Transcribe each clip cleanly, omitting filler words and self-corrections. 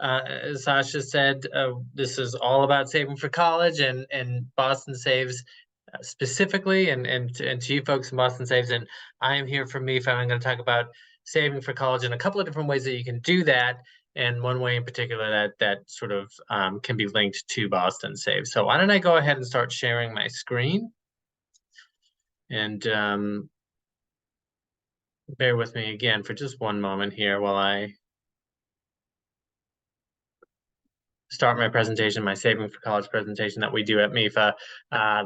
Sasha said, this is all about saving for college, and Boston Saves specifically, and to you folks in Boston Saves. And I am here for MEFA. I'm going to talk about saving for college and a couple of different ways that you can do that, and one way in particular that sort of can be linked to Boston Saves. So why don't I go ahead and start sharing my screen, and bear with me again for just one moment here while I start my presentation, my Saving for College presentation that we do at MEFA.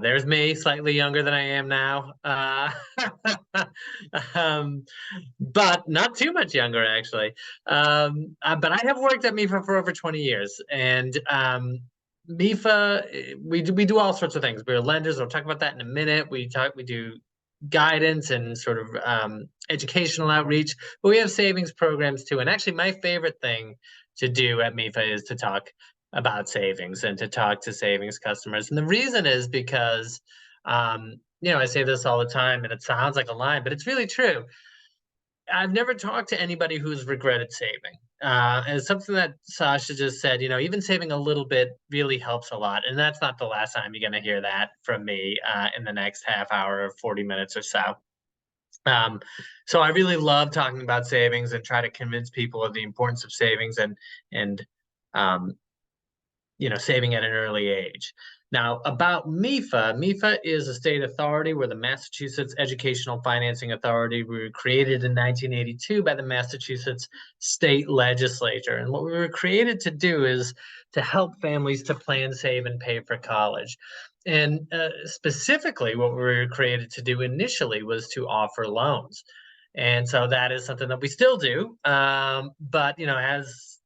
There's me, slightly younger than I am now, but not too much younger, actually. But I have worked at MEFA for over 20 years, and MEFA, we do all sorts of things. We're lenders. We'll talk about that in a minute. We do guidance and sort of educational outreach, but we have savings programs too. And actually, my favorite thing to do at MEFA is to talk about savings and to talk to savings customers. And the reason is because, I say this all the time and it sounds like a line, but it's really true. I've never talked to anybody who's regretted saving. And it's something that Sasha just said, even saving a little bit really helps a lot. And that's not the last time you're going to hear that from me in the next half hour or 40 minutes or so. So I really love talking about savings and try to convince people of the importance of savings and saving at an early age. Now, about MEFA, MEFA is a state authority. We're the Massachusetts Educational Financing Authority. We were created in 1982 by the Massachusetts State Legislature. And what we were created to do is to help families to plan, save, and pay for college. And specifically, what we were created to do initially was to offer loans. And so that is something that we still do. But, as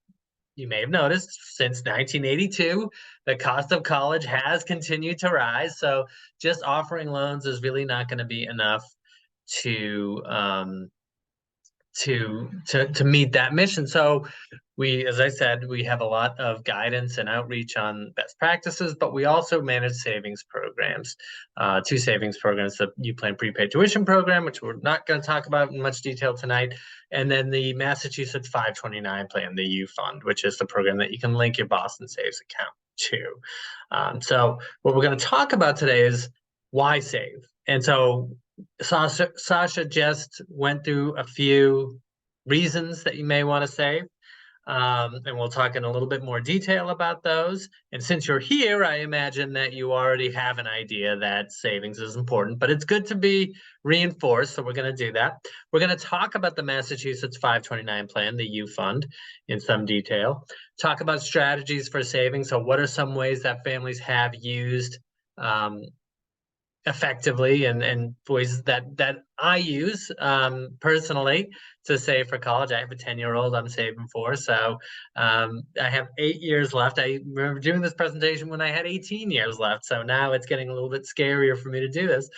you may have noticed, since 1982, the cost of college has continued to rise. So just offering loans is really not going to be enough to meet that mission. So we, as I said, we have a lot of guidance and outreach on best practices, but we also manage savings programs, two savings programs, the U.Fund prepaid tuition program, which we're not going to talk about in much detail tonight, and then the Massachusetts 529 plan, the U.Fund, which is the program that you can link your Boston Saves account to. So what we're going to talk about today is why save. And so Sasha just went through a few reasons that you may want to save. And we'll talk in a little bit more detail about those. And since you're here, I imagine that you already have an idea that savings is important, but it's good to be reinforced. So we're going to do that. We're going to talk about the Massachusetts 529 plan, the U.Fund, in some detail. Talk about strategies for saving. So what are some ways that families have used effectively and ways that I use personally to save for college. I have a 10-year-old I'm saving for, so I have 8 years left. I remember doing this presentation when I had 18 years left, so now it's getting a little bit scarier for me to do this.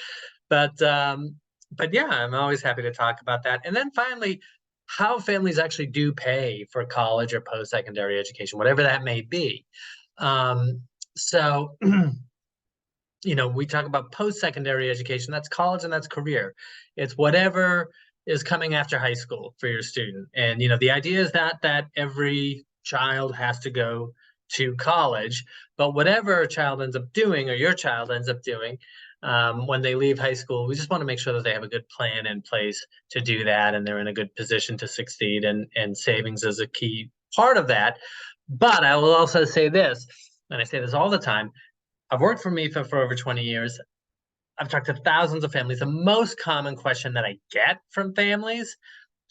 But yeah, I'm always happy to talk about that. And then finally, how families actually do pay for college or post-secondary education, whatever that may be. So we talk about post-secondary education, that's college and that's career. It's whatever is coming after high school for your student. And, the idea is that every child has to go to college, but whatever a child ends up doing or your child ends up doing when they leave high school, we just want to make sure that they have a good plan in place to do that and they're in a good position to succeed, and savings is a key part of that. But I will also say this, and I say this all the time, I've worked for MEFA for over 20 years. I've talked to thousands of families. The most common question that I get from families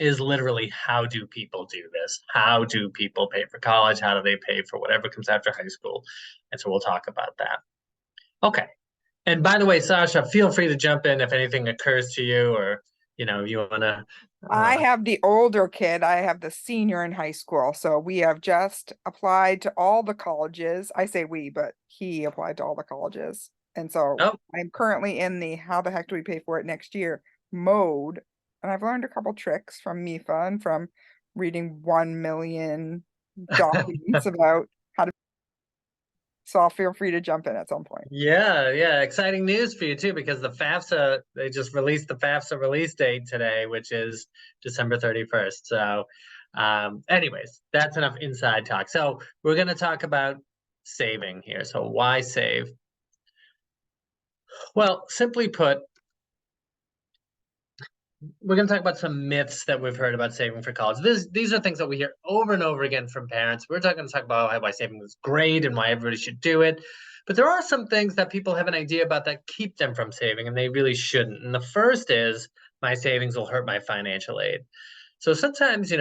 is literally, how do people do this? How do people pay for college? How do they pay for whatever comes after high school? And so we'll talk about that. Okay. And by the way, Sasha, feel free to jump in if anything occurs to you, or, you want to. I have the older kid. I have the senior in high school. So we have just applied to all the colleges. I say we, but he applied to all the colleges. And so I'm currently in the how the heck do we pay for it next year mode. And I've learned a couple tricks from MEFA and from reading 1 million documents about how to. So I'll feel free to jump in at some point. Yeah. Exciting news for you too, because the FAFSA, they just released the FAFSA release date today, which is December 31st. So Anyways, that's enough inside talk. So we're going to talk about saving here. So why save? Well, simply put, we're going to talk about some myths that we've heard about saving for college. These are things that we hear over and over again from parents. We're going to talk about why saving is great and why everybody should do it. But there are some things that people have an idea about that keep them from saving, and they really shouldn't. And the first is, my savings will hurt my financial aid. So sometimes,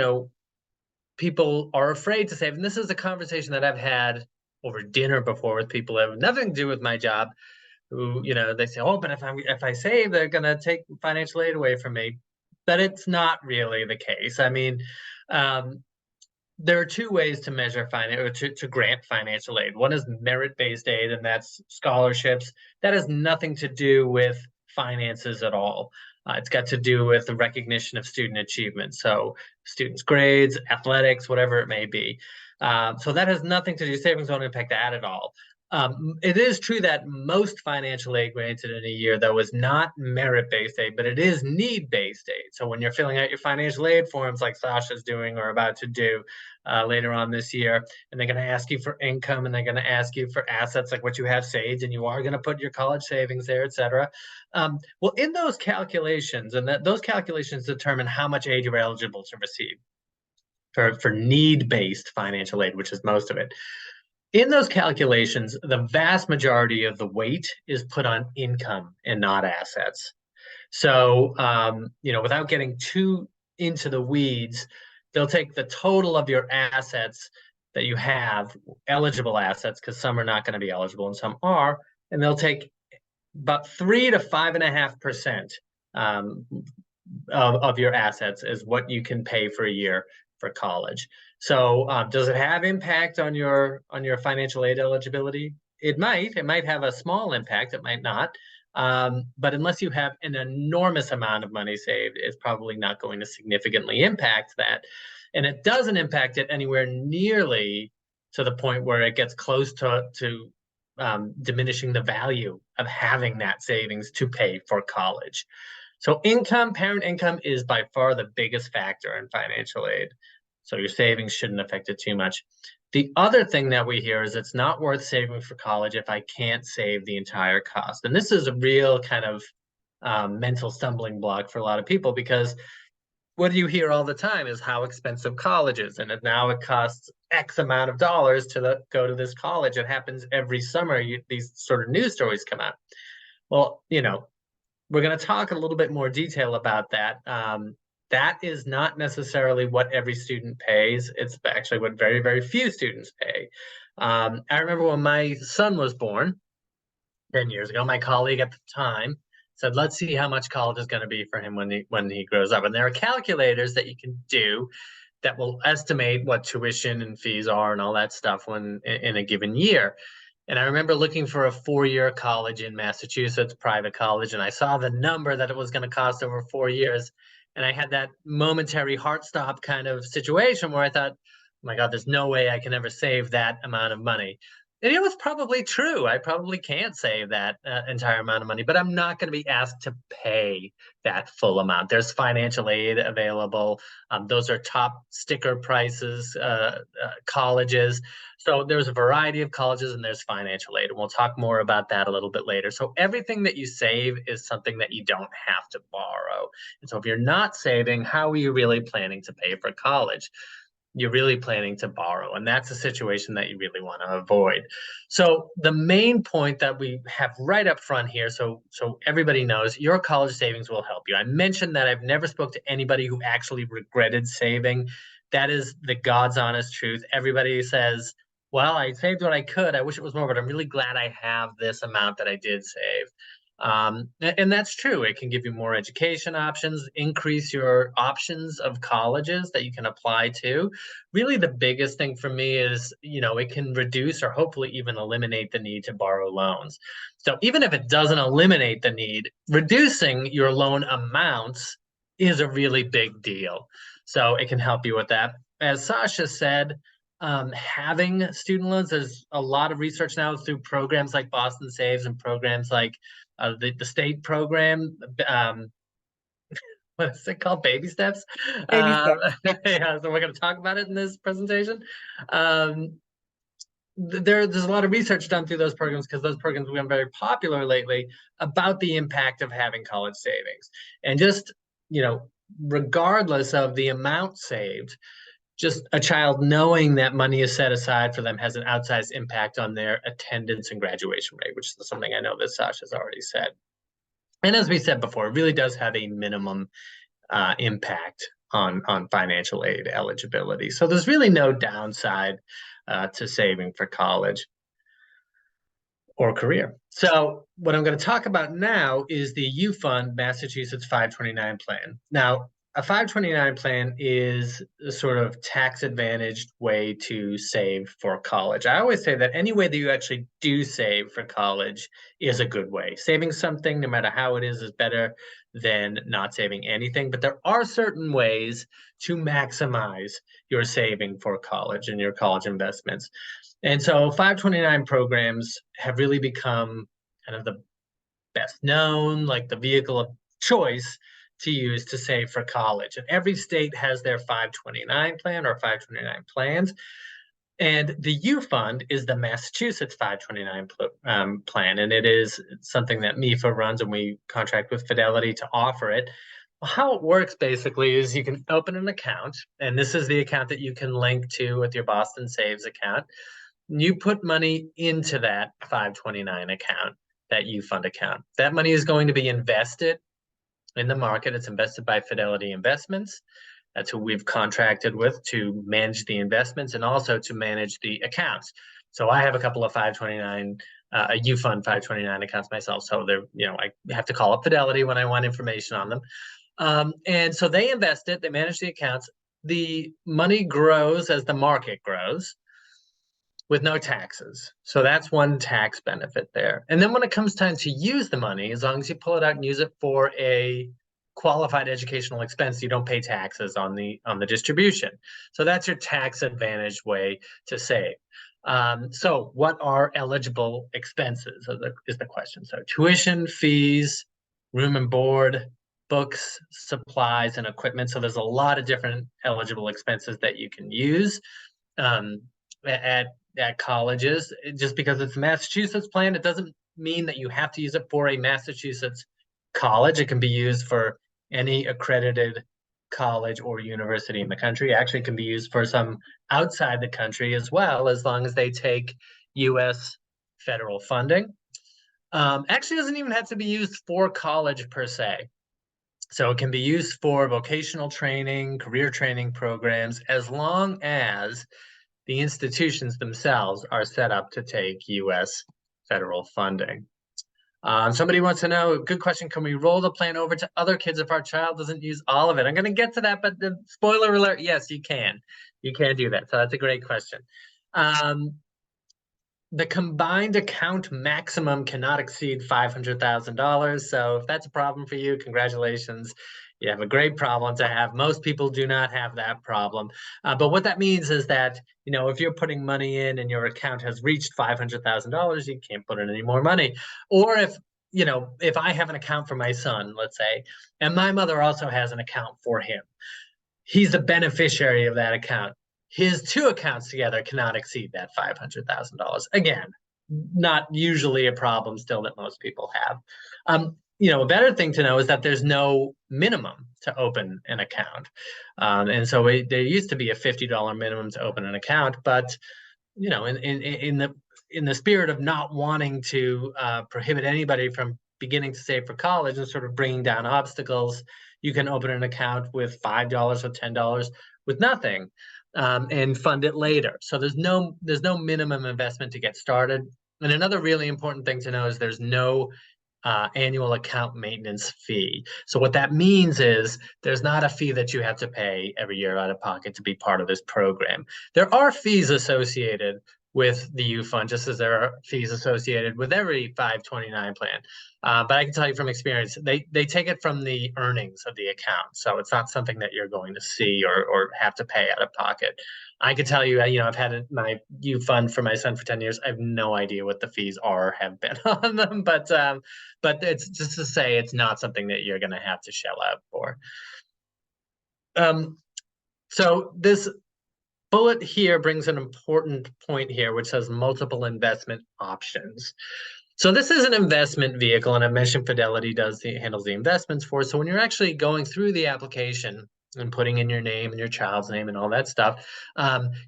people are afraid to save. And this is a conversation that I've had over dinner before with people that have nothing to do with my job, who, they say, oh, but if I save, they're gonna take financial aid away from me. But it's not really the case. I mean, um, there are two ways to measure or to grant financial aid. One is merit-based aid, and that's scholarships. That has nothing to do with finances at all. It's got to do with the recognition of student achievement. So students' grades, athletics, whatever it may be. So that has nothing to do, savings won't impact that at all. It is true that most financial aid granted in a year, though, is not merit-based aid, but it is need-based aid. So when you're filling out your financial aid forms like Sasha's doing or about to do later on this year, and they're going to ask you for income, and they're going to ask you for assets like what you have saved, and you are going to put your college savings there, etc. Well, in those calculations, and those calculations determine how much aid you're eligible to receive for need-based financial aid, which is most of it. In those calculations, the vast majority of the weight is put on income and not assets. So, without getting too into the weeds, they'll take the total of your assets that you have, eligible assets, because some are not going to be eligible and some are, and they'll take about 3 to 5.5% of your assets is what you can pay for a year for college. So does it have impact on your financial aid eligibility? It might. It might have a small impact. It might not. But unless you have an enormous amount of money saved, it's probably not going to significantly impact that. And it doesn't impact it anywhere nearly to the point where it gets close to diminishing the value of having that savings to pay for college. So parent income is by far the biggest factor in financial aid. So your savings shouldn't affect it too much. The other thing that we hear is it's not worth saving for college if I can't save the entire cost. And this is a real kind of mental stumbling block for a lot of people, because what you hear all the time is how expensive college is, and now it costs X amount of dollars to go to this college. It happens every summer. These sort of news stories come out. Well, we're going to talk a little bit more detail about that. That is not necessarily what every student pays. It's actually what very, very few students pay. I remember when my son was born 10 years ago, my colleague at the time said, let's see how much college is going to be for him when he grows up. And there are calculators that you can do that will estimate what tuition and fees are and all that stuff in a given year. And I remember looking for a 4-year college in Massachusetts, private college, and I saw the number that it was going to cost over 4 years. And I had that momentary heart stop kind of situation where I thought, oh my God, there's no way I can ever save that amount of money. And it was probably true. I probably can't save that entire amount of money, but I'm not going to be asked to pay that full amount. There's financial aid available. Those are top sticker prices, colleges. So there's a variety of colleges and there's financial aid. And we'll talk more about that a little bit later. So everything that you save is something that you don't have to borrow. And so if you're not saving, how are you really planning to pay for college? You're really planning to borrow. And that's a situation that you really want to avoid. So the main point that we have right up front here, so everybody knows, your college savings will help you. I mentioned that I've never spoke to anybody who actually regretted saving. That is the God's honest truth. Everybody says, well, I saved what I could. I wish it was more, but I'm really glad I have this amount that I did save. And that's true. It can give you more education options, increase your options of colleges that you can apply to. Really, the biggest thing for me is, it can reduce or hopefully even eliminate the need to borrow loans. So even if it doesn't eliminate the need, reducing your loan amounts is a really big deal. So it can help you with that. As Sasha said, having student loans, there's a lot of research now through programs like Boston Saves and programs like the state program. what is it called? Baby steps. Baby steps. Yeah, so we're going to talk about it in this presentation. Um, there's a lot of research done through those programs because those programs have become very popular lately about the impact of having college savings. And just, regardless of the amount saved, just a child knowing that money is set aside for them has an outsized impact on their attendance and graduation rate, which is something I know that Sasha's already said. And as we said before, it really does have a minimum impact on financial aid eligibility. So there's really no downside to saving for college or career. So what I'm going to talk about now is the U.Fund Massachusetts 529 plan. Now, a 529 plan is a sort of tax advantaged way to save for college. I always say that any way that you actually do save for college is a good way. Saving something, no matter how it is better than not saving anything. But there are certain ways to maximize your saving for college and your college investments. And so 529 programs have really become kind of the best known, like the vehicle of choice to use to save for college. And every state has their 529 plan or 529 plans. And the U.Fund is the Massachusetts 529 plan. And it is something that MEFA runs, and we contract with Fidelity to offer it. How it works basically is you can open an account, and this is the account that you can link to with your Boston Saves account. You put money into that 529 account, that U.Fund account. That money is going to be invested in the market. It's invested by Fidelity Investments. That's who we've contracted with to manage the investments and also to manage the accounts. So I have a couple of 529, a U.Fund 529 accounts myself. So they're, I have to call up Fidelity when I want information on them. And so they invest it, they manage the accounts. The money grows as the market grows with no taxes. So that's one tax benefit there. And then when it comes time to use the money, as long as you pull it out and use it for a qualified educational expense, you don't pay taxes on the distribution. So that's your tax advantage way to save. So what are eligible expenses is the question. So tuition, fees, room and board, books, supplies, and equipment. So there's a lot of different eligible expenses that you can use at colleges. Just because it's a Massachusetts plan, it doesn't mean that you have to use it for a Massachusetts college. It can be used for any accredited college or university in the country. Actually, it can be used for some outside the country as well, as long as they take U.S. federal funding. Actually, doesn't even have to be used for college per se. So it can be used for vocational training, career training programs, as long as the institutions themselves are set up to take U.S. federal funding. Somebody wants to know, good question, can we roll the plan over to other kids if our child doesn't use all of it? I'm going to get to that, but the spoiler alert, yes, you can. You can do that. So that's a great question. The combined account maximum cannot exceed $500,000. So if that's a problem for you, congratulations. You have a great problem to have. Most people do not have that problem. But what that means is that, if you're putting money in and your account has reached $500,000, you can't put in any more money. Or if I have an account for my son, let's say, and my mother also has an account for him, he's the beneficiary of that account. His two accounts together cannot exceed that $500,000. Again, not usually a problem still that most people have. A better thing to know is that there's no minimum to open an account. And so there used to be a $50 minimum to open an account, but in the spirit of not wanting to prohibit anybody from beginning to save for college and sort of bringing down obstacles, you can open an account with $5 or $10 with nothing. And fund it later. So there's no minimum investment to get started. And another really important thing to know is there's no annual account maintenance fee. So what that means is there's not a fee that you have to pay every year out of pocket to be part of this program. There are fees associated with the U.Fund, just as there are fees associated with every 529 plan. But I can tell you from experience, they take it from the earnings of the account. So it's not something that you're going to see or have to pay out of pocket. I can tell you, I've had my U.Fund for my son for 10 years. I have no idea what the fees have been on them, but it's just to say it's not something that you're going to have to shell out for. So this bullet here brings an important point here, which says multiple investment options. So this is an investment vehicle, and I mentioned Fidelity handles the investments for. So when you're actually going through the application and putting in your name and your child's name and all that stuff,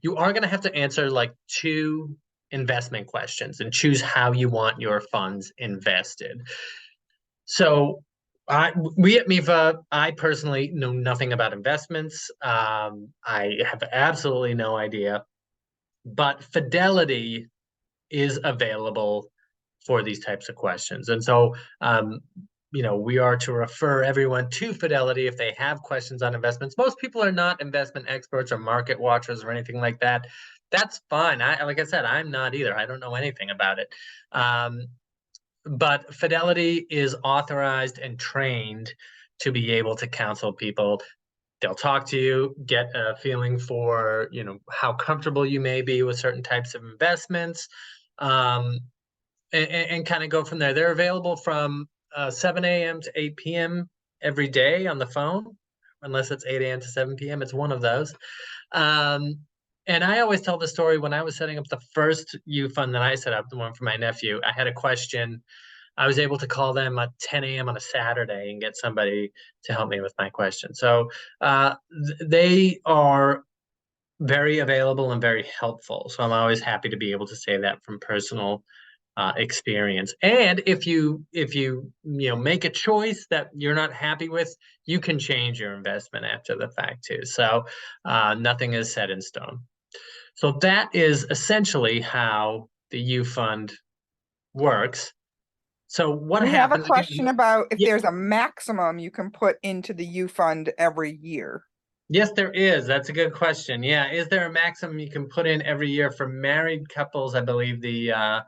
you are going to have to answer like 2 investment questions and choose how you want your funds invested. So we at MEFA, I personally know nothing about investments. I have absolutely no idea, but Fidelity is available for these types of questions. And so, we are to refer everyone to Fidelity if they have questions on investments. Most people are not investment experts or market watchers or anything like that. That's fine. Like I said, I'm not either. I don't know anything about it. But Fidelity is authorized and trained to be able to counsel people. They'll talk to you, get a feeling for, how comfortable you may be with certain types of investments, and kind of go from there. They're available from 7 a.m. to 8 p.m. every day on the phone, unless it's 8 a.m. to 7 p.m. It's one of those. And I always tell the story when I was setting up the first U.Fund that I set up, the one for my nephew. I had a question. I was able to call them at 10 a.m. on a Saturday and get somebody to help me with my question. So they are very available and very helpful. So I'm always happy to be able to say that from personal experience. And if you make a choice that you're not happy with, you can change your investment after the fact too. So nothing is set in stone. So that is essentially how the U.Fund works. So what We have a happens again? question about if Yeah, there's a maximum you can put into the U-Fund every year. yes, there is. That's a good question. Yeah, is there a maximum you can put in every year for married couples? I believe the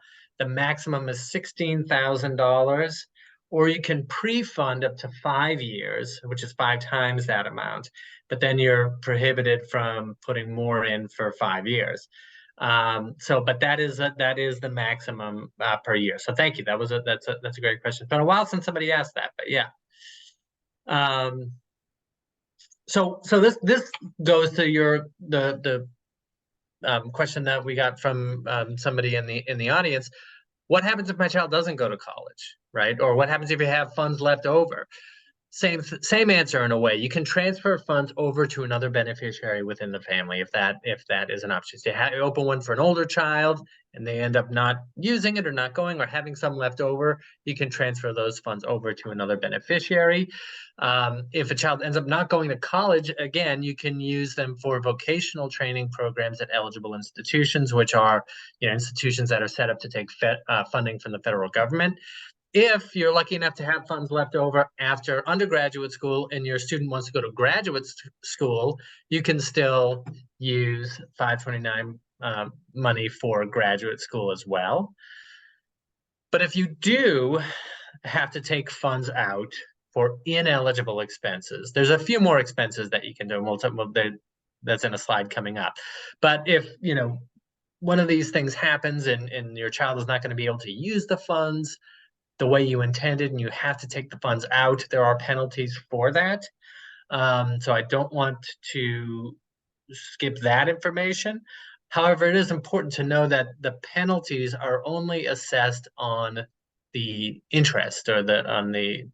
maximum is $16,000, or you can pre-fund up to 5 years, which is 5 times that amount. But then you're prohibited from putting more in for 5 years. But that is the maximum per year. So thank you. That's a great question. It's been a while since somebody asked that, but yeah. So this goes to the question that we got from somebody in the audience. What happens if my child doesn't go to college, right? Or what happens if you have funds left over? Same answer in a way. You can transfer funds over to another beneficiary within the family if that is an option. So you open one for an older child and they end up not using it or not going or having some left over, you can transfer those funds over to another beneficiary. If a child ends up not going to college, again, you can use them for vocational training programs at eligible institutions, which are institutions that are set up to take funding from the federal government. If you're lucky enough to have funds left over after undergraduate school and your student wants to go to graduate school, you can still use 529 money for graduate school as well. But if you do have to take funds out for ineligible expenses, there's a few more expenses that you can do. That's in a slide coming up. But if one of these things happens and your child is not going to be able to use the funds the way you intended and you have to take the funds out, there are penalties for that. So I don't want to skip that information. However, it is important to know that the penalties are only assessed on the interest or the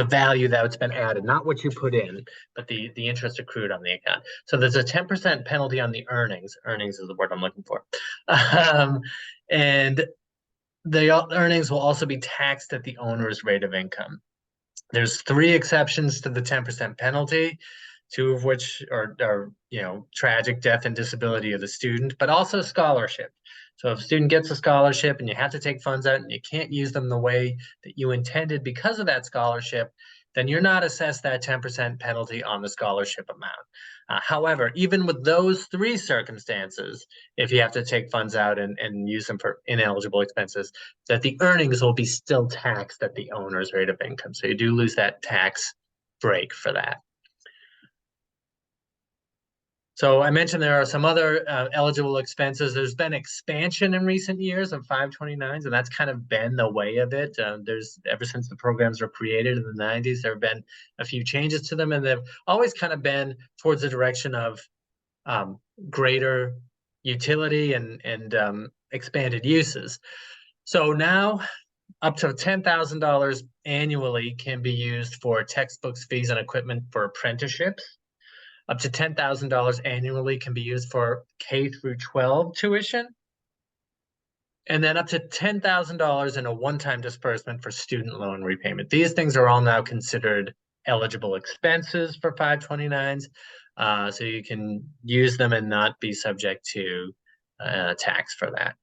value that's been added, not what you put in, but the interest accrued on the account. So there's a 10% penalty on the earnings. Earnings is the word I'm looking for. And the earnings will also be taxed at the owner's rate of income. There's 3 exceptions to the 10% penalty, 2 of which are tragic death and disability of the student, but also scholarship. So if a student gets a scholarship and you have to take funds out and you can't use them the way that you intended because of that scholarship, then you're not assessed that 10% penalty on the scholarship amount. However, even with those three circumstances, if you have to take funds out and use them for ineligible expenses, that the earnings will be still taxed at the owner's rate of income. So you do lose that tax break for that. So I mentioned there are some other eligible expenses. There's been expansion in recent years of 529s, and that's kind of been the way of it. There's ever since the programs were created in the 90s, there have been a few changes to them, and they've always kind of been towards the direction of greater utility and expanded uses. So now up to $10,000 annually can be used for textbooks, fees, and equipment for apprenticeships. Up to $10,000 annually can be used for K through 12 tuition. And then up to $10,000 in a one-time disbursement for student loan repayment. These things are all now considered eligible expenses for 529s. So you can use them and not be subject to tax for that.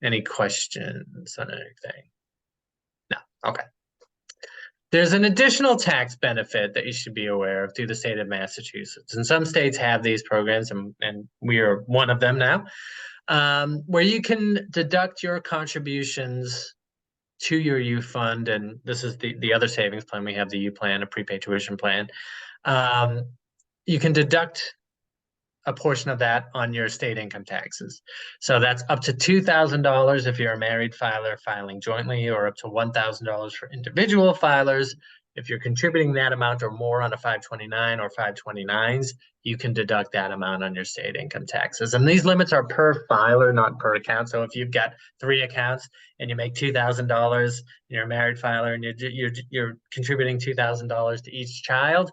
Any questions on anything? No, okay. There's an additional tax benefit that you should be aware of through the state of Massachusetts. And some states have these programs, and we are one of them now, where you can deduct your contributions to your U.Fund. And this is the other savings plan. We have the U plan, a prepaid tuition plan. You can deduct a portion of that on your state income taxes. So that's up to $2,000 if you're a married filer filing jointly, or up to $1,000 for individual filers. If you're contributing that amount or more on a 529 or 529s, you can deduct that amount on your state income taxes. And these limits are per filer, not per account. So if you've got 3 accounts and you make $2,000, you're a married filer and you're contributing $2,000 to each child,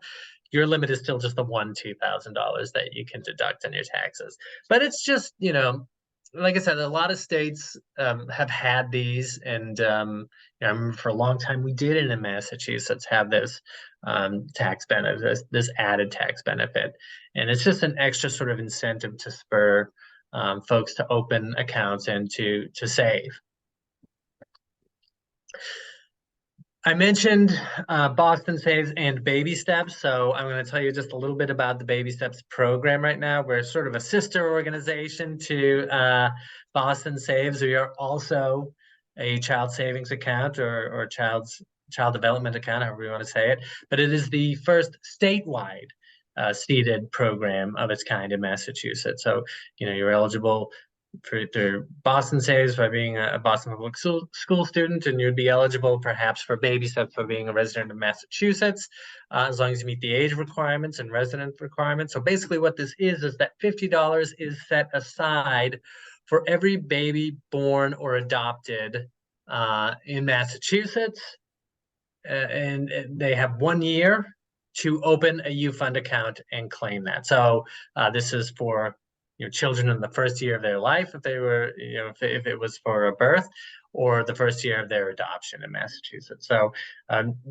your limit is still just the $2,000 that you can deduct on your taxes. But it's just, like I said, a lot of states have had these, and I remember for a long time we did in Massachusetts have this tax benefit, this added tax benefit, and it's just an extra sort of incentive to spur folks to open accounts and to save. I mentioned Boston Saves and Baby Steps, so I'm going to tell you just a little bit about the Baby Steps program right now. We're sort of a sister organization to Boston Saves. We are also a child savings account or child development account, however you want to say it. But it is the first statewide seeded program of its kind in Massachusetts. So, you're eligible through Boston Saves by being a Boston Public School student, and you'd be eligible perhaps for Baby Steps for being a resident of Massachusetts, as long as you meet the age requirements and resident requirements. So basically what this is that $50 is set aside for every baby born or adopted in Massachusetts, and they have 1 year to open a U.Fund account and claim that. So this is for children in the first year of their life, if they were, if it was for a birth, or the first year of their adoption in Massachusetts. So,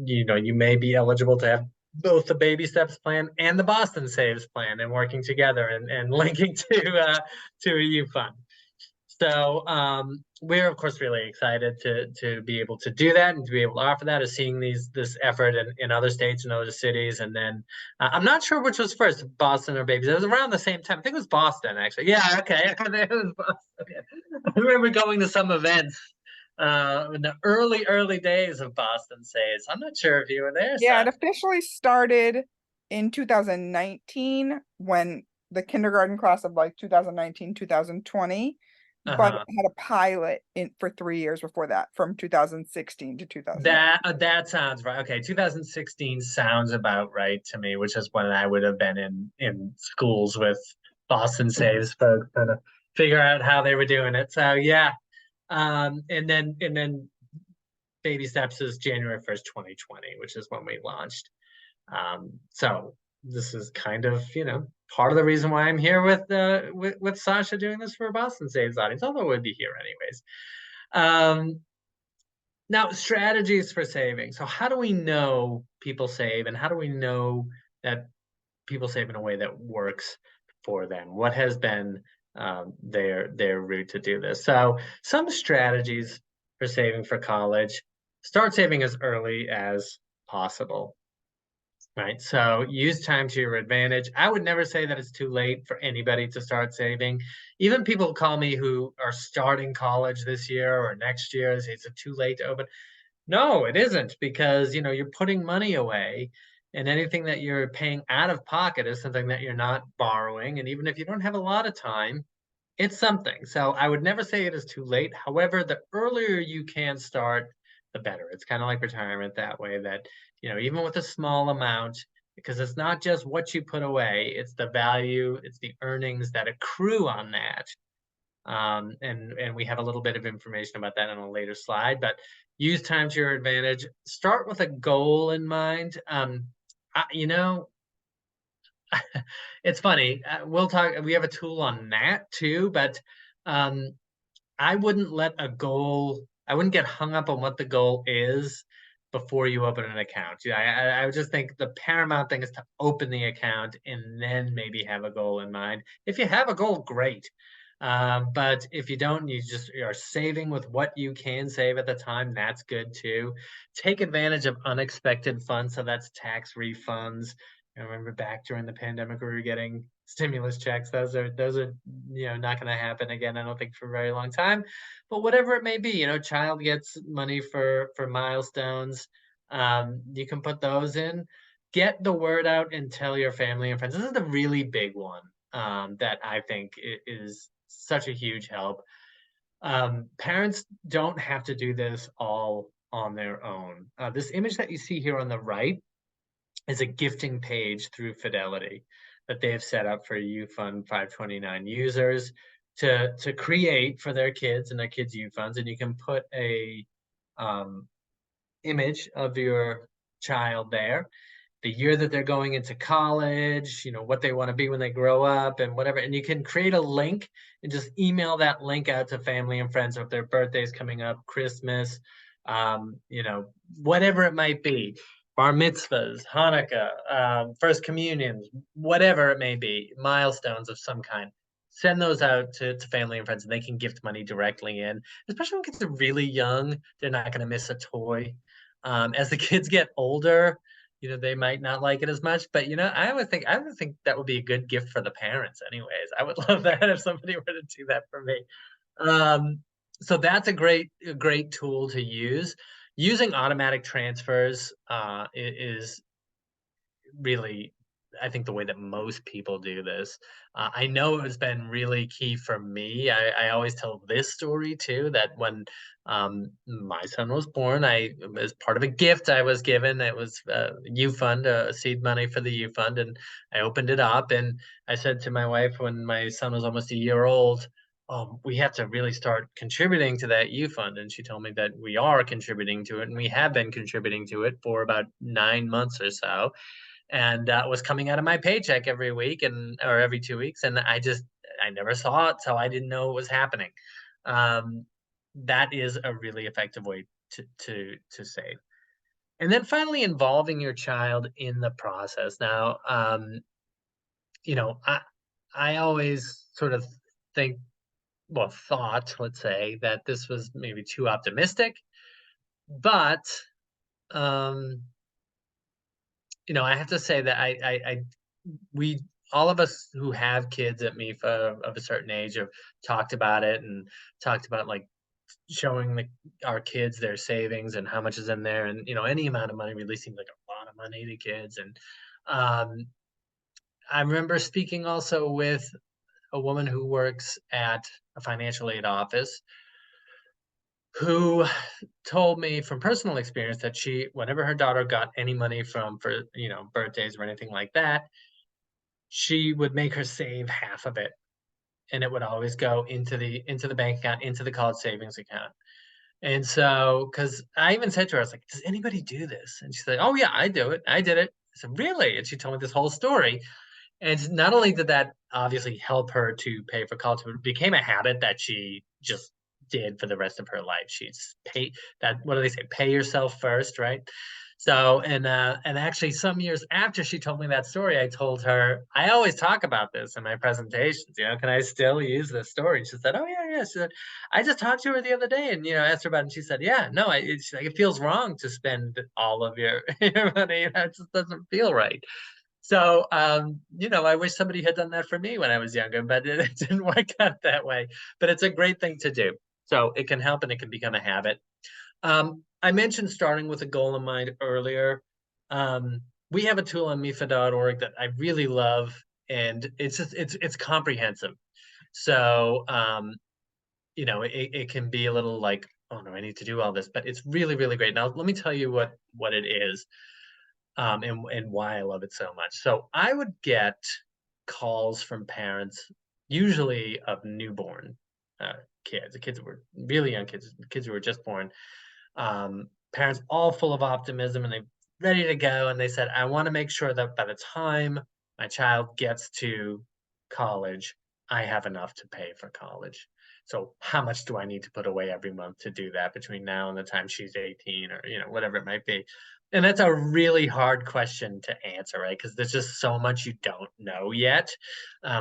you may be eligible to have both the Baby Steps plan and the Boston Saves plan, and working together and linking to a U.Fund. So we're of course really excited to be able to do that and to be able to offer that, is seeing this effort in other states and other cities. And then I'm not sure which was first, Boston or Babies. It was around the same time. I think it was Boston, actually. Yeah, okay. It was Boston. I remember going to some events in the early days of Boston Saves. I'm not sure if you were there. Yeah, it officially started in 2019 when the kindergarten class of 2019, 2020. But it had a pilot for 3 years before that, from 2016 to 2000. That sounds right. Okay, 2016 sounds about right to me, which is when I would have been in schools with Boston Saves folks, trying to figure out how they were doing it. So yeah, and then Baby Steps is January 1st, 2020, which is when we launched. So this is kind of, part of the reason why I'm here with Sasha doing this for Boston Saves audience, although we'd be here anyways. Now, strategies for saving. So how do we know people save, and how do we know that people save in a way that works for them? What has been their route to do this? So some strategies for saving for college: start saving as early as possible. Right. So use time to your advantage. I would never say that it's too late for anybody to start saving. Even people call me who are starting college this year or next year, they say it's too late to open. No, it isn't, because you're putting money away, and anything that you're paying out of pocket is something that you're not borrowing. And even if you don't have a lot of time, it's something. So I would never say it is too late. However, the earlier you can start, the better. It's kind of like retirement that way, that, even with a small amount, because it's not just what you put away, it's the value, it's the earnings that accrue on that. And we have a little bit of information about that on a later slide, but use time to your advantage. Start with a goal in mind. I, you know, it's funny. We'll talk. We have a tool on that too, but um, I wouldn't let a goal. I wouldn't get hung up on what the goal is before you open an account. Yeah, I would just think the paramount thing is to open the account and then maybe have a goal in mind. If you have a goal, great. But if you don't, you just are saving with what you can save at the time. That's good too. Take advantage of unexpected funds. So that's tax refunds. I remember back during the pandemic, we were getting stimulus checks. Those are not going to happen again. I don't think for a very long time. But whatever it may be, child gets money for milestones. You can put those in. Get the word out and tell your family and friends. This is the really big one, that I think is such a huge help. Parents don't have to do this all on their own. This image that you see here on the right is a gifting page through Fidelity that they have set up for U.Fund 529 users to create for their kids and their kids' U-Funds. And you can put a um, image of your child there, the year that they're going into college, what they want to be when they grow up and whatever. And you can create a link and just email that link out to family and friends. So if their birthday's coming up, Christmas, whatever it might be, bar mitzvahs, Hanukkah, first communions, whatever it may be, milestones of some kind. Send those out to family and friends, and they can gift money directly in. Especially when kids are really young, they're not going to miss a toy. As the kids get older, they might not like it as much, but I would think that would be a good gift for the parents anyways. I would love that if somebody were to do that for me. Um, so that's a great tool to use. Using automatic transfers is really, I think, the way that most people do this. I know it has been really key for me. I always tell this story too, that when my son was born, as part of a gift I was given, it was U-Fund, seed money for the U-Fund, and I opened it up and I said to my wife when my son was almost a year old, we have to really start contributing to that U-Fund. And she told me that we are contributing to it, and we have been contributing to it for about 9 months or so, and was coming out of my paycheck every week and or every 2 weeks, and I never saw it, so I didn't know it was happening. Um, that is a really effective way to save. And then finally, involving your child in the process. Now, you know, I always sort of think, well, thought, let's say, that this was maybe too optimistic, but um, I have to say that we all of us who have kids at MEFA of a certain age have talked about it and talked about like showing our kids their savings and how much is in there, and any amount of money really seems like a lot of money to kids. And um, I remember speaking also with a woman who works at a financial aid office who told me from personal experience that whenever her daughter got any money for birthdays or anything like that, she would make her save half of it, and it would always go into the bank account, into the college savings account. And so, because I even said to her, I was like, "Does anybody do this?" And she said, "Oh yeah, I do it. I did it." I said, "Really?" And she told me this whole story. And not only did that obviously help her to pay for college, but it became a habit that she just did for the rest of her life. She's pay that. What do they say? Pay yourself first, right? So, and actually some years after she told me that story, I told her, I always talk about this in my presentations, can I still use this story? She said, oh yeah, yeah. She said, I just talked to her the other day and, asked her about it. And she said, yeah, no, it's like, it feels wrong to spend all of your, your money. It just doesn't feel right. So, I wish somebody had done that for me when I was younger, but it didn't work out that way. But it's a great thing to do. So it can help and it can become a habit. I mentioned starting with a goal in mind earlier. We have a tool on MEFA.org that I really love, and it's comprehensive. So it can be a little like, oh no, I need to do all this, but it's really, really great. Now let me tell you what it is, and why I love it so much. So I would get calls from parents, usually of newborn kids who were really young kids who were just born, parents all full of optimism and they ready to go. And they said, I want to make sure that by the time my child gets to college, I have enough to pay for college. So how much do I need to put away every month to do that between now and the time she's 18 or, whatever it might be? And that's a really hard question to answer, right? Because there's just so much you don't know yet.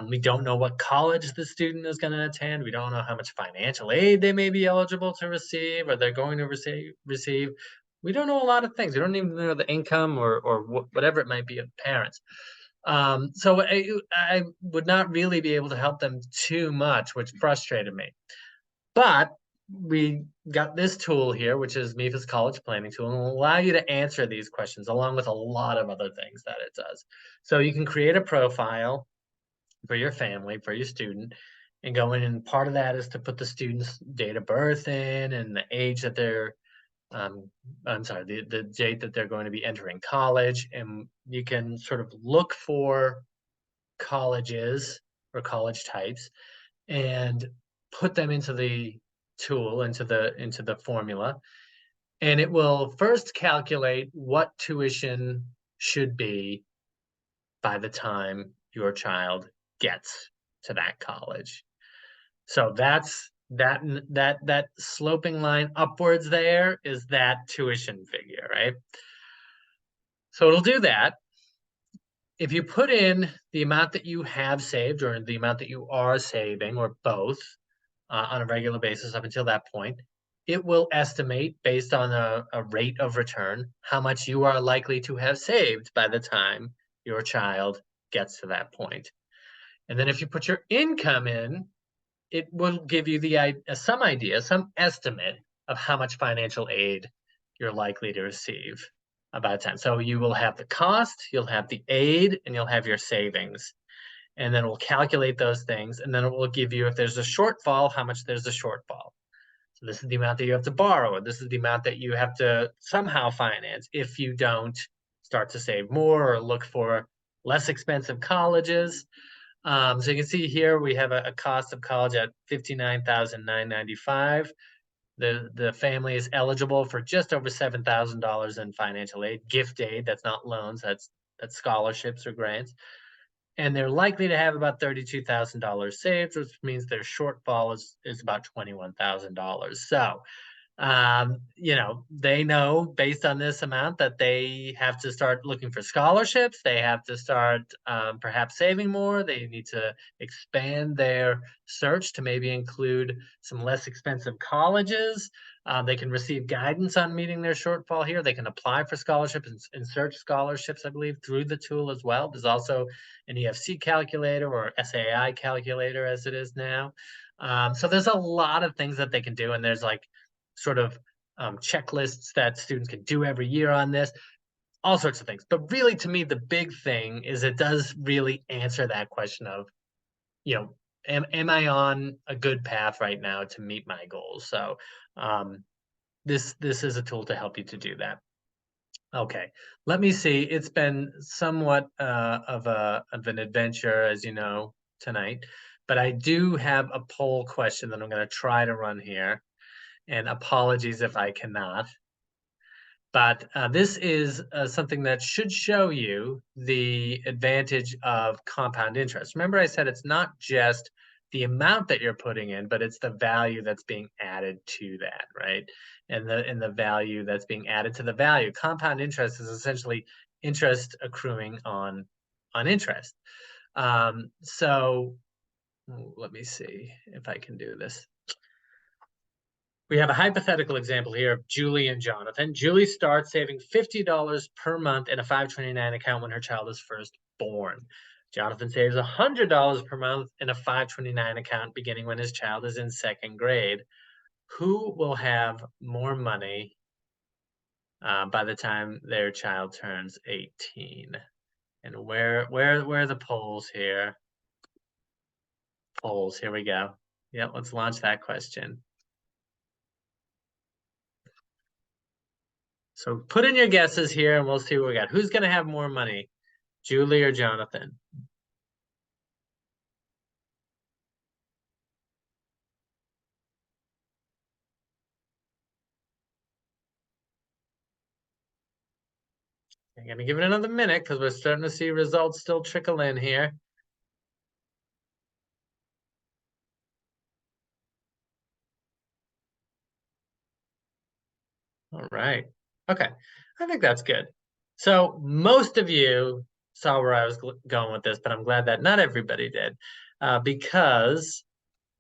We don't know what college the student is going to attend. We don't know how much financial aid they may be eligible to receive or they're going to receive. We don't know a lot of things. We don't even know the income or whatever it might be of parents. So I would not really be able to help them too much, which frustrated me. But we got this tool here, which is MEFA's college planning tool, and will allow you to answer these questions along with a lot of other things that it does. So you can create a profile for your family, for your student, and go in. And part of that is to put the student's date of birth in and the age that they're, I'm sorry, the date that they're going to be entering college. And you can sort of look for colleges or college types and put them into the tool, into the formula, and it will first calculate what tuition should be by the time your child gets to that college. So that sloping line upwards there is that tuition figure, right? So it'll do that. If you put in the amount that you have saved or the amount that you are saving or both on a regular basis up until that point, it will estimate based on a rate of return how much you are likely to have saved by the time your child gets to that point. And then if you put your income in, it will give you some idea, some estimate of how much financial aid you're likely to receive by the time. So you will have the cost, you'll have the aid, and you'll have your savings. And then we'll calculate those things, and then it will give you, if there's a shortfall, how much there's a shortfall. So this is the amount that you have to borrow, or this is the amount that you have to somehow finance if you don't start to save more or look for less expensive colleges. So you can see here we have a cost of college at $59,995. The family is eligible for just over $7,000 in financial aid, gift aid. That's not loans. That's scholarships or grants. And they're likely to have about $32,000 saved, which means their shortfall is about $21,000. So they know based on this amount that they have to start looking for scholarships. They have to start perhaps saving more. They need to expand their search to maybe include some less expensive colleges. They can receive guidance on meeting their shortfall here. They can apply for scholarships and search scholarships, I believe, through the tool as well. There's also an EFC calculator or SAI calculator as it is now. So there's a lot of things that they can do. And there's like sort of checklists that students can do every year on this, all sorts of things. But really, to me, the big thing is it does really answer that question of, am I on a good path right now to meet my goals? So this is a tool to help you to do that. Okay, let me see. It's been somewhat of an adventure, as you know, tonight. But I do have a poll question that I'm going to try to run here. And apologies if I cannot. But this is something that should show you the advantage of compound interest. Remember I said it's not just the amount that you're putting in, but it's the value that's being added to that, right? And the value that's being added to the value. Compound interest is essentially interest accruing on interest. So let me see if I can do this. We have a hypothetical example here of Julie and Jonathan. Julie starts saving $50 per month in a 529 account when her child is first born. Jonathan saves $100 per month in a 529 account beginning when his child is in second grade. Who will have more money by the time their child turns 18? And where are the polls here? Polls, here we go. Yep, let's launch that question. So put in your guesses here and we'll see what we got. Who's going to have more money, Julie or Jonathan? I'm going to give it another minute because we're starting to see results still trickle in here. All right. Okay. I think that's good. So most of you saw where I was going with this, but I'm glad that not everybody did because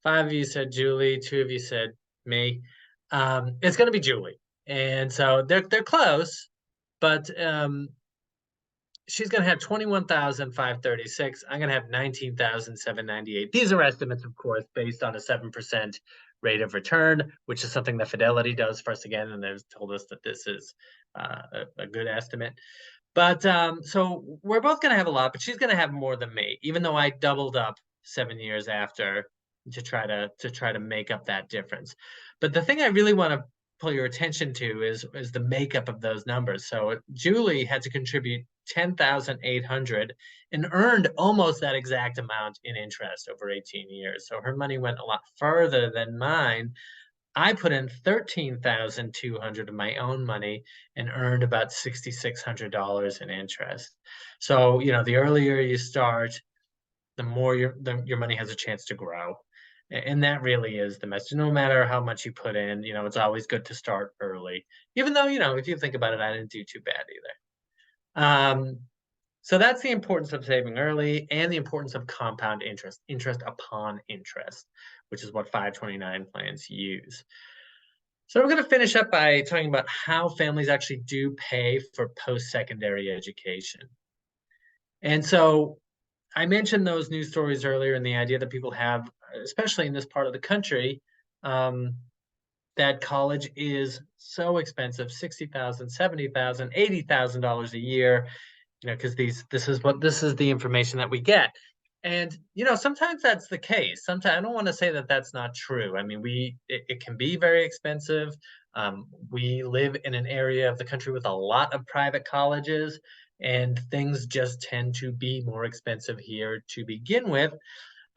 5 of you said Julie, 2 of you said me. It's going to be Julie. And so they're close, but she's going to have 21,536. I'm going to have 19,798. These are estimates, of course, based on a 7% rate of return, which is something that Fidelity does for us again, and they've told us that this is a good estimate. But so we're both going to have a lot, but she's going to have more than me, even though I doubled up 7 years after to try to make up that difference. But the thing I really want to pull your attention to is the makeup of those numbers. So Julie had to contribute 10,800 and earned almost that exact amount in interest over 18 years. So her money went a lot further than mine. I put in 13,200 of my own money and earned about $6,600 in interest. So, you know, the earlier you start, the more your money has a chance to grow. And that really is the message. No matter how much you put in, you know, it's always good to start early. Even though, you know, if you think about it, I didn't do too bad either. So that's the importance of saving early and the importance of compound interest, interest upon interest, which is what 529 plans use. So we're going to finish up by talking about how families actually do pay for post-secondary education. And so I mentioned those news stories earlier and the idea that people have, especially in this part of the country, that college is so expensive, $60,000, $70,000, $80,000 a year, you know, because this is the information that we get. And, you know, sometimes that's the case. Sometimes I don't want to say that that's not true. I mean, it can be very expensive. We live in an area of the country with a lot of private colleges, and things just tend to be more expensive here to begin with.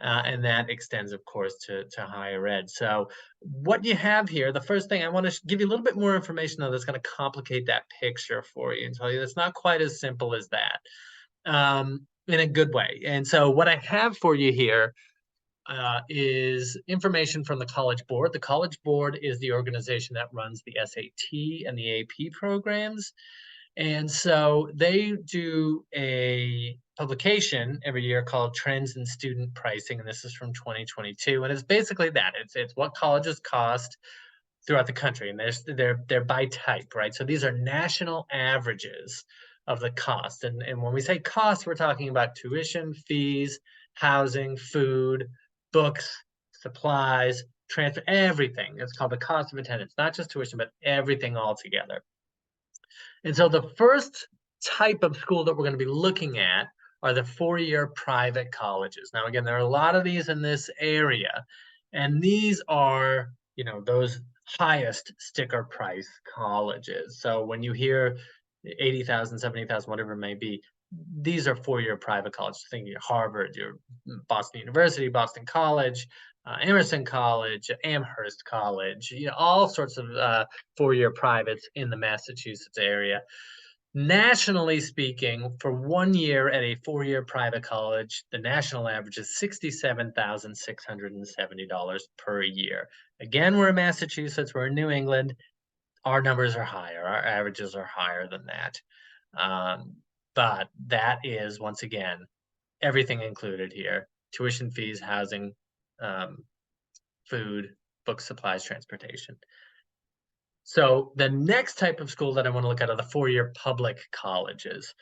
And that extends, of course, to higher ed. So what you have here, the first thing I want to give you a little bit more information on that's going to complicate that picture for you and tell you it's not quite as simple as that in a good way. And so what I have for you here is information from the College Board. The College Board is the organization that runs the SAT and the AP programs. And so they do a publication every year called Trends in Student Pricing, and this is from 2022. And it's basically that. It's what colleges cost throughout the country, and they're by type, right? So these are national averages of the cost. And when we say cost, we're talking about tuition, fees, housing, food, books, supplies, transfer, everything. It's called the cost of attendance, not just tuition, but everything all together. And so the first type of school that we're going to be looking at are the four-year private colleges. Now, again, there are a lot of these in this area, and these are, you know, those highest sticker price colleges. So when you hear 80,000, 70,000, whatever it may be, these are four-year private colleges. Think your Harvard, your Boston University, Boston College, Emerson College, Amherst College, you know, all sorts of four-year privates in the Massachusetts area. Nationally speaking, for 1 year at a 4-year private college, the national average is $67,670 per year. Again, we're in Massachusetts, we're in New England. Our numbers are higher, our averages are higher than that. But that is, once again, everything included here: tuition fees, housing, food, books, supplies, transportation. So the next type of school that I want to look at are the 4-year public colleges,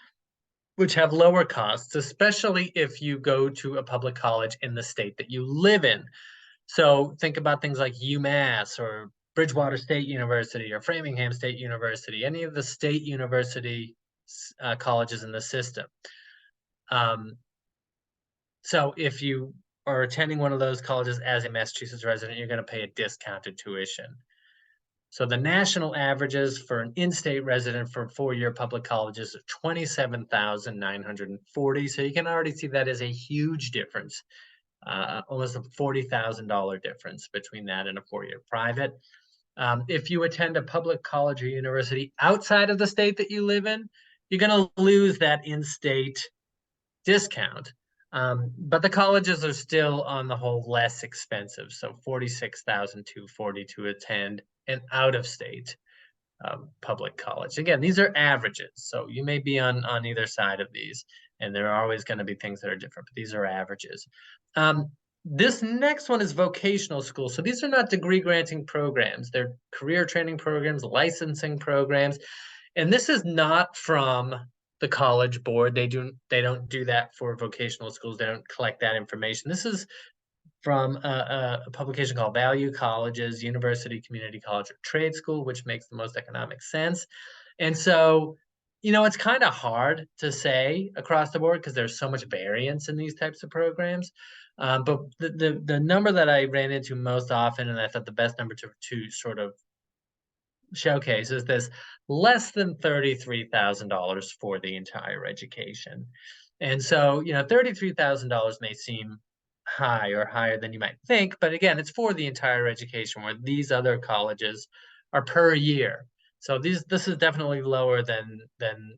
which have lower costs, especially if you go to a public college in the state that you live in. So think about things like UMass or Bridgewater State University or Framingham State University, any of the state university colleges in the system. So if you are attending one of those colleges as a Massachusetts resident, you're going to pay a discounted tuition. So the national averages for an in-state resident for 4-year public colleges are 27,940. So you can already see that is a huge difference, almost a $40,000 difference between that and a 4-year private. If you attend a public college or university outside of the state that you live in, you're going to lose that in-state discount. But the colleges are still on the whole less expensive. So 46,240 to attend an out-of-state public college. Again, these are averages. So you may be on either side of these, and there are always going to be things that are different, but these are averages. This next one is vocational school. So these are not degree granting programs. They're career training programs, licensing programs. And this is not from the College Board. They don't do that for vocational schools. They don't collect that information. This is from a publication called Value Colleges, University, Community College, or Trade School, which makes the most economic sense. And so, it's kind of hard to say across the board because there's so much variance in these types of programs. But the number that I ran into most often, and I thought the best number to sort of showcase, is this: less than $33,000 for the entire education. And so, $33,000 may seem high or higher than you might think, but again, it's for the entire education, where these other colleges are per year. So this is definitely lower than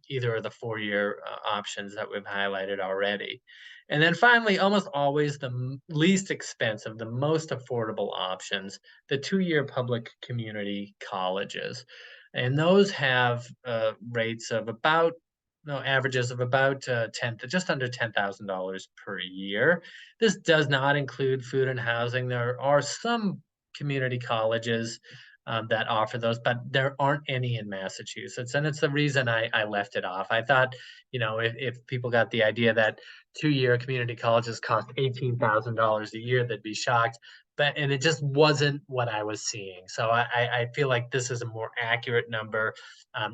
either of the 4-year options that we've highlighted already. And then finally, almost always the least expensive, the most affordable options, the 2-year public community colleges. And those have rates of about, no, averages of about just under $10,000 per year. This does not include food and housing. There are some community colleges that offer those, but there aren't any in Massachusetts. And it's the reason I left it off. I thought, if people got the idea that 2-year community colleges cost $18,000 a year, they'd be shocked. And it just wasn't what I was seeing. So I feel like this is a more accurate number.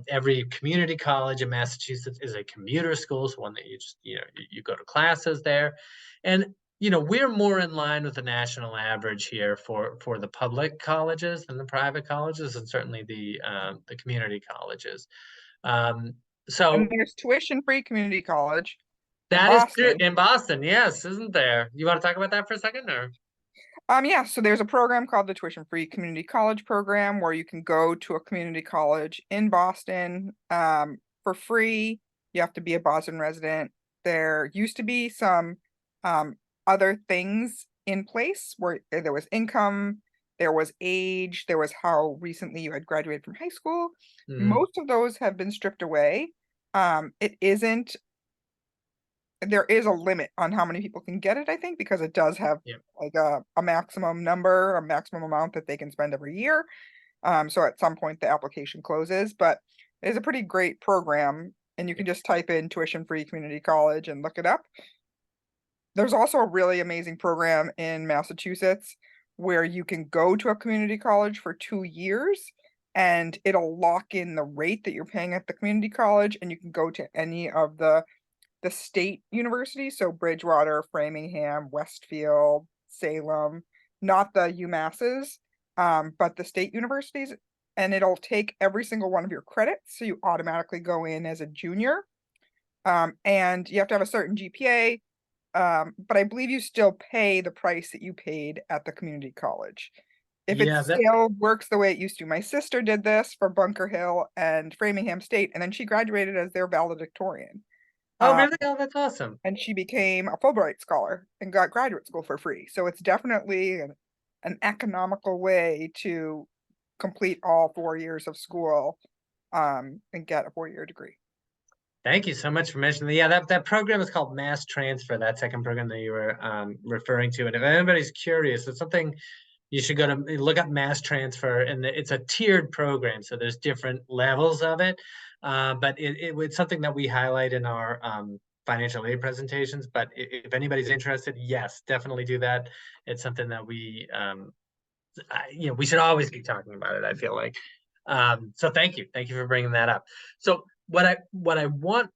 Every community college in Massachusetts is a commuter school, so one that you just, you go to classes there. And we're more in line with the national average here for the public colleges than the private colleges, and certainly the community colleges. And So there's tuition-free community college in that is true Boston. in Boston, yes, isn't there? You want to talk about that for a second, or? Yeah, so there's a program called the Tuition-Free Community College Program where you can go to a community college in Boston for free. You have to be a Boston resident. There used to be some other things in place where there was income, there was age, there was how recently you had graduated from high school. Most of those have been stripped away. It isn't There is a limit on how many people can get it, I think, because it does have Yep. like a maximum number, a maximum amount that they can spend every year. So at some point the application closes, but it's a pretty great program, and you can just type in tuition-free community college and look it up. There's also a really amazing program in Massachusetts where you can go to a community college for 2 years and it'll lock in the rate that you're paying at the community college, and you can go to any of the state universities, so Bridgewater, Framingham, Westfield, Salem, not the UMasses, but the state universities, and it'll take every single one of your credits, so you automatically go in as a junior, and you have to have a certain GPA, but I believe you still pay the price that you paid at the community college. if it Yeah, that still works the way it used to. My sister did this for Bunker Hill and Framingham State, and then she graduated as their valedictorian. oh Um, really? Oh, that's awesome. and she became a Fulbright scholar and got graduate school for free. So it's definitely an economical way to complete all 4 years of school and get a 4 year degree. Thank you so much for mentioning that. Yeah, that program is called Mass Transfer, that second program that you were referring to. And if anybody's curious, it's something you should go to look up Mass Transfer, and it's a tiered program. So there's different levels of it. But it's something that we highlight in our financial aid presentations. But if anybody's interested, yes, definitely do that. It's something that we should always be talking about it, I feel like. So thank you for bringing that up. So what I want,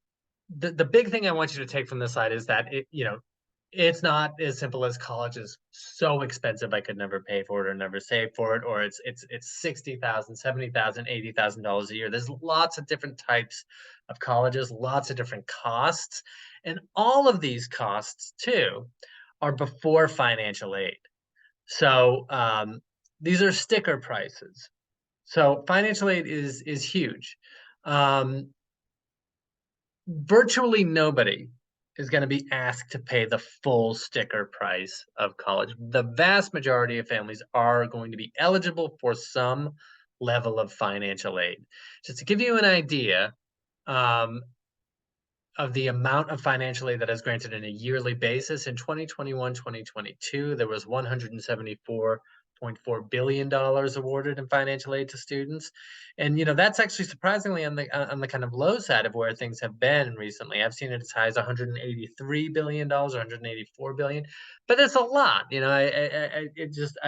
the big thing I want you to take from this slide is that it's not as simple as college is so expensive I could never pay for it or never save for it, or it's $60,000, $70,000, $80,000 a year. There's lots of different types of colleges, lots of different costs, and all of these costs too are before financial aid. So these are sticker prices. So financial aid is huge. Um, Virtually nobody is going to be asked to pay the full sticker price of college. The vast majority of families are going to be eligible for some level of financial aid. Just to give you an idea, um, of the amount of financial aid that is granted on a yearly basis. In 2021, 2022, there was $174.4 billion awarded in financial aid to students. And that's actually surprisingly on the kind of low side of where things have been recently. I've seen it as high as $183 billion, $184 billion, but it's a lot. I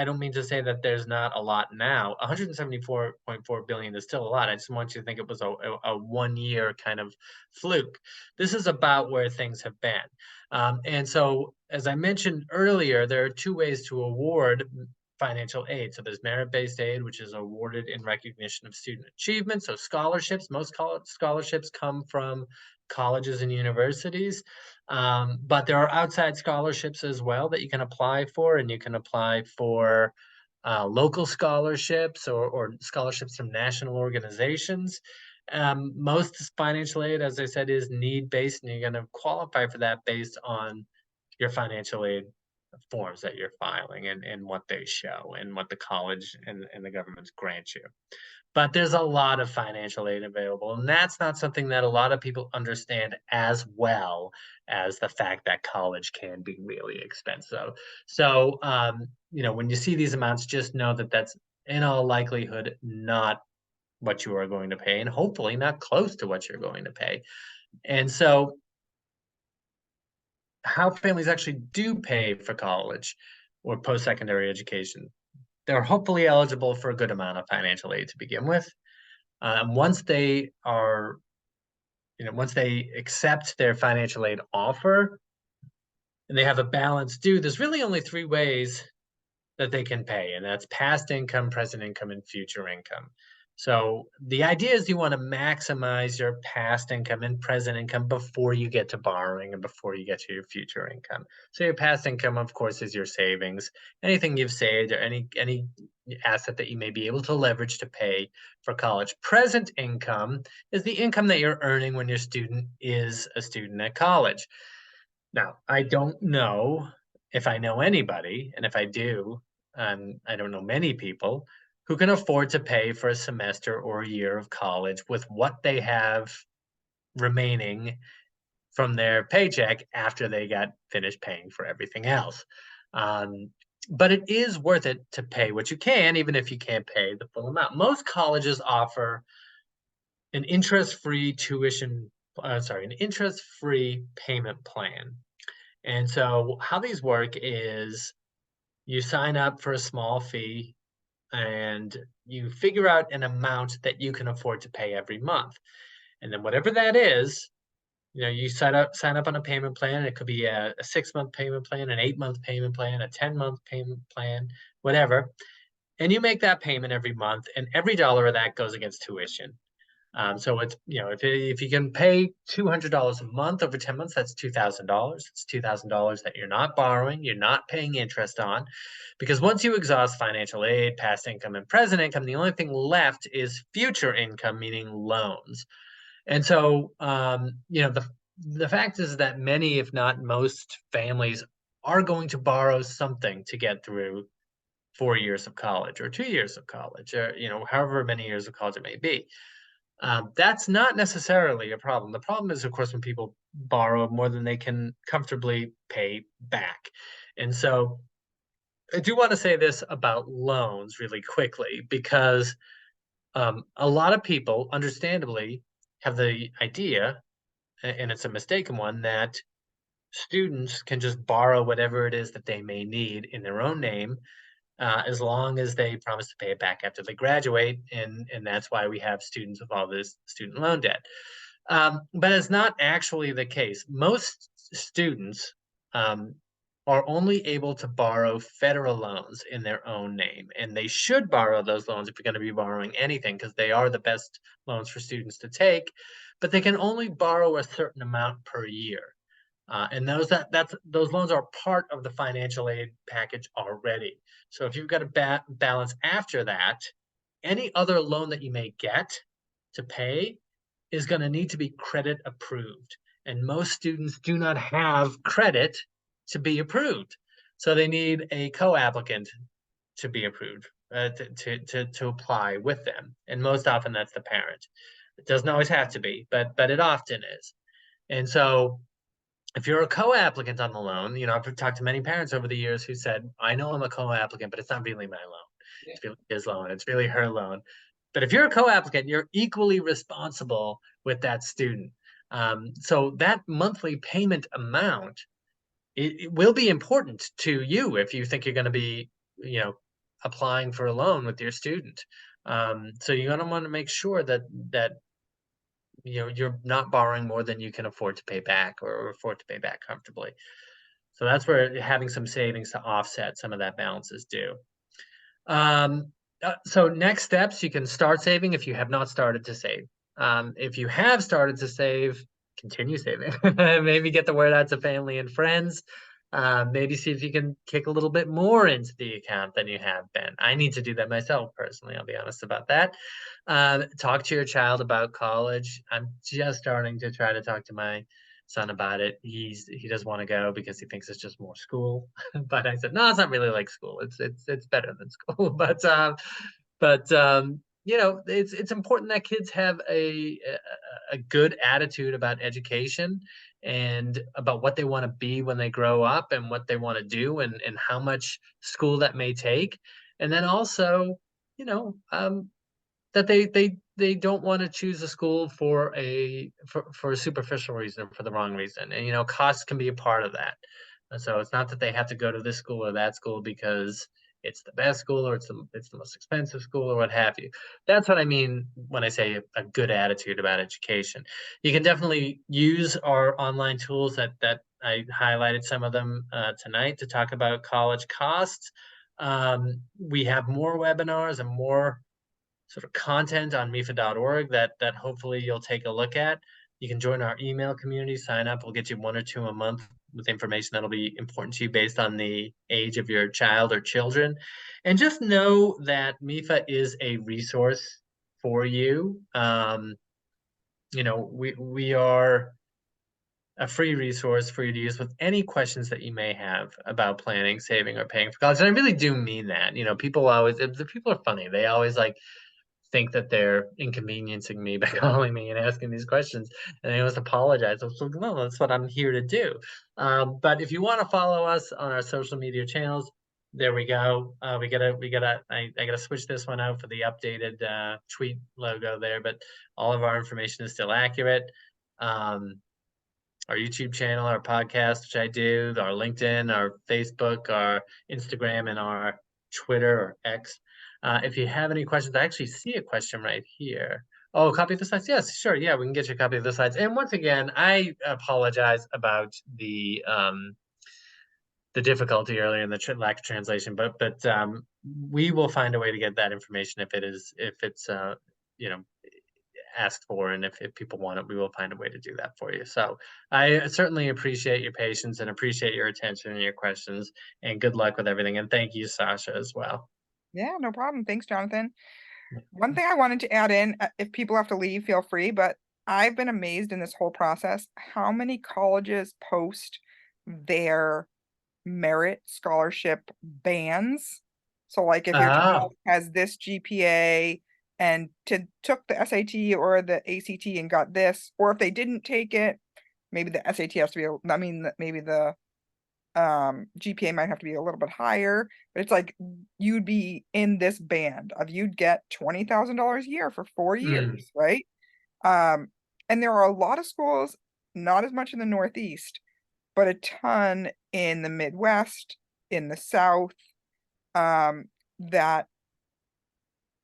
don't mean to say that there's not a lot now. 174.4 billion is still a lot. I just want you to think it was a 1 year kind of fluke. This is about where things have been. And so, as I mentioned earlier, there are two ways to award financial aid. So there's merit-based aid, which is awarded in recognition of student achievement. So scholarships, most college scholarships come from colleges and universities. But there are outside scholarships as well that you can apply for, and you can apply for local scholarships or scholarships from national organizations. Most financial aid, as I said, is need-based, and you're going to qualify for that based on your financial aid forms that you're filing and what they show and what the college and the governments grant you. But there's a lot of financial aid available, and that's not something that a lot of people understand as well as the fact that college can be really expensive. So, when you see these amounts, just know that that's in all likelihood not what you are going to pay, and hopefully not close to what you're going to pay. And so, how families actually do pay for college or post-secondary education, they're hopefully eligible for a good amount of financial aid to begin with. Once they are, once they accept their financial aid offer and they have a balance due, there's really only three ways that they can pay, and that's past income, present income, and future income. So the idea is you want to maximize your past income and present income before you get to borrowing and before you get to your future income. So your past income, of course, is your savings, anything you've saved or any asset that you may be able to leverage to pay for college. Present income is the income that you're earning when your student is a student at college. Now, I don't know if I know anybody, and if I do, I don't know many people who can afford to pay for a semester or a year of college with what they have remaining from their paycheck after they got finished paying for everything else. But it is worth it to pay what you can, even if you can't pay the full amount. Most colleges offer an interest-free an interest-free payment plan. And so how these work is you sign up for a small fee and you figure out an amount that you can afford to pay every month. And then whatever that is, you sign up on a payment plan. It could be a 6-month payment plan, an 8-month payment plan, a 10-month payment plan, whatever. And you make that payment every month, and every dollar of that goes against tuition. So it's, if you can pay $200 a month over 10 months, that's $2,000. It's $2,000 that you're not borrowing, you're not paying interest on, because once you exhaust financial aid, past income, and present income, the only thing left is future income, meaning loans. And so, the fact is that many, if not most, families are going to borrow something to get through 4 years of college or 2 years of college, or however many years of college it may be. That's not necessarily a problem. The problem is, of course, when people borrow more than they can comfortably pay back. And so I do want to say this about loans really quickly, because a lot of people, understandably, have the idea, and it's a mistaken one, that students can just borrow whatever it is that they may need in their own name, as long as they promise to pay it back after they graduate, and that's why we have students with all this student loan debt. But it's not actually the case. Most students um, are only able to borrow federal loans in their own name, and they should borrow those loans if you're going to be borrowing anything, because they are the best loans for students to take. But they can only borrow a certain amount per year. And those loans are part of the financial aid package already. So if you've got a balance after that, any other loan that you may get to pay is going to need to be credit approved. And most students do not have credit to be approved. So they need a co-applicant to be approved, to apply with them. And most often that's the parent. It doesn't always have to be, but it often is. And so if you're a co-applicant on the loan, I've talked to many parents over the years who said, I know I'm a co-applicant, but it's not really my loan. It's really his loan. It's really her loan. But if you're a co-applicant, you're equally responsible with that student. So that monthly payment amount, it will be important to you if you think you're going to be, applying for a loan with your student. So you're going to want to make sure that you're not borrowing more than you can afford to pay back, or afford to pay back comfortably. So that's where having some savings to offset some of that balance is due. So next steps, you can start saving if you have not started to save. If you have started to save, continue saving. Maybe get the word out to family and friends. Maybe see if you can kick a little bit more into the account than you have been. I need to do that myself personally. I'll be honest about that. Talk to your child about college. I'm just starting to try to talk to my son about it. He doesn't want to go because he thinks it's just more school. But I said, no, it's not really like school. It's better than school. But it's important that kids have a good attitude about education, and about what they want to be when they grow up, and what they want to do, and how much school that may take. And then also, that they don't want to choose a school for a superficial reason, or for the wrong reason. And costs can be a part of that. And so it's not that they have to go to this school or that school because it's the best school, or it's the most expensive school, or what have you. That's what I mean when I say a good attitude about education. You can definitely use our online tools that I highlighted some of them tonight, to talk about college costs. We have more webinars and more sort of content on MEFA.org that hopefully you'll take a look at. You can join our email community, sign up. We'll get you 1 or 2 a month with information that'll be important to you based on the age of your child or children. And just know that MEFA is a resource for you. We are a free resource for you to use with any questions that you may have about planning, saving, or paying for college. And I really do mean that. People always, the people are funny. They always think that they're inconveniencing me by calling me and asking these questions, and I always apologize. I was like, no, that's what I'm here to do. But if you want to follow us on our social media channels, there we go. I gotta switch this one out for the updated tweet logo there, but all of our information is still accurate. Our YouTube channel, our podcast, which I do, our LinkedIn, our Facebook, our Instagram, and our Twitter or X. If you have any questions, I actually see a question right here. Oh, copy of the slides? Yes, sure. Yeah, we can get you a copy of the slides. And once again, I apologize about the difficulty earlier in the lack of translation, but we will find a way to get that information if it's asked for, and if people want it, we will find a way to do that for you. So I certainly appreciate your patience and appreciate your attention and your questions, and good luck with everything. And thank you, Sasha, as well. Yeah, no problem. Thanks, Jonathan. One thing I wanted to add in, if people have to leave, feel free, but I've been amazed in this whole process how many colleges post their merit scholarship bands. So, like, if your Oh, child has this GPA and took the SAT or the ACT and got this, or if they didn't take it, maybe the SAT has to be, I mean, maybe the GPA might have to be a little bit higher, but it's like you'd be in this band of you'd get $20,000 a year for 4 years, mm, right? Um, and there are a lot of schools, not as much in the Northeast, but a ton in the Midwest, in the South, that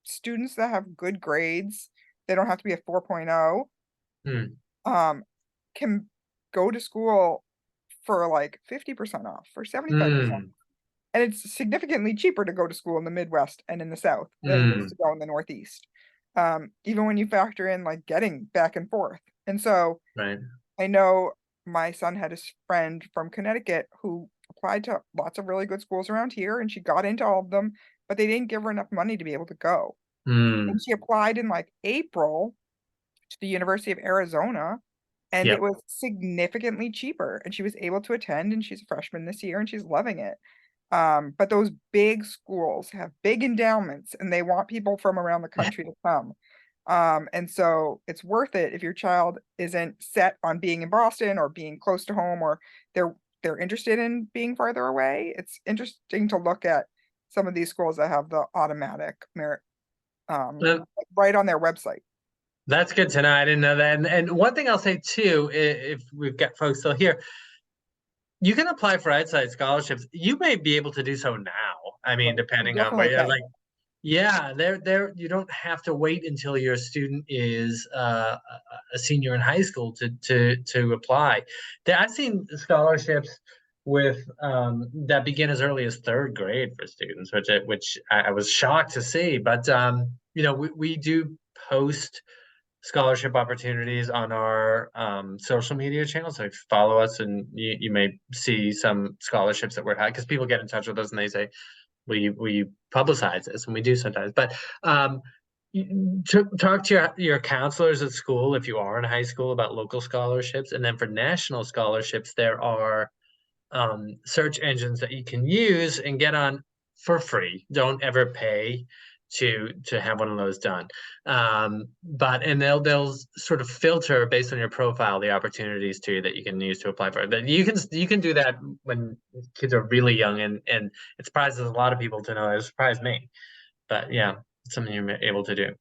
students that have good grades, they don't have to be a 4.0, mm, um, can go to school for like 50% off, for 75%. mm, And it's significantly cheaper to go to school in the Midwest and in the South than it is mm, to go in the Northeast. Even when you factor in like getting back and forth. And so right. I know my son had his friend from Connecticut who applied to lots of really good schools around here and she got into all of them, but they didn't give her enough money to be able to go. And Mm, she applied in like April to the University of Arizona, and it yep. was significantly cheaper, and she was able to attend, and she's a freshman this year, and she's loving it. But those big schools have big endowments, and they want people from around the country to come. And so it's worth it if your child isn't set on being in Boston or being close to home, or they're interested in being farther away. It's interesting to look at some of these schools that have the automatic merit Uh, right on their website. that's good to know. I didn't know that. And one thing I'll say too, if we've got folks still here, you can apply for outside scholarships. You may be able to do so now. I mean, Right. You depending on where definitely you're can. like, yeah, there you don't have to wait until your student is a senior in high school to apply. I've seen scholarships with that begin as early as third grade for students, which I was shocked to see. But we do post scholarship opportunities on our social media channels. So follow us, and you may see some scholarships that we're having because people get in touch with us and they say, we publicize this, and we do sometimes. But talk to your counselors at school if you are in high school about local scholarships, and then for national scholarships, there are search engines that you can use and get on for free. Don't ever pay to have one of those done. But and they'll sort of filter based on your profile the opportunities to you that you can use to apply for it. But you can do that when kids are really young, and it surprises a lot of people to know. It surprised me. But yeah, it's something you're able to do.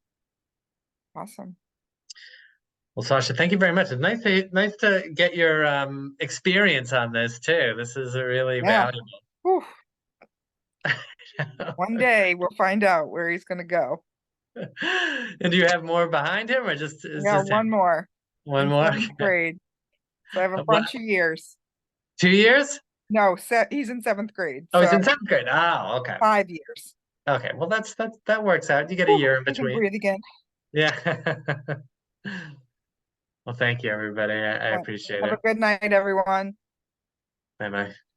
Awesome. Well, Sasha, thank you very much. It's nice to get your experience on this too. This is a really Yeah. valuable. Whew. One day we'll find out where he's gonna go. And do you have more behind him, or just I is got just one him? more One in more? seventh Okay. grade. So I have a What? bunch of years. 2 years? No, he's in seventh grade. Oh, So he's in seventh grade. Oh, okay. 5 years. Okay. Well, that works out. You get a Whew, year in I can between. breathe again. Yeah. Well, thank you, everybody. I Right. appreciate Have a it. good night, everyone. Bye bye.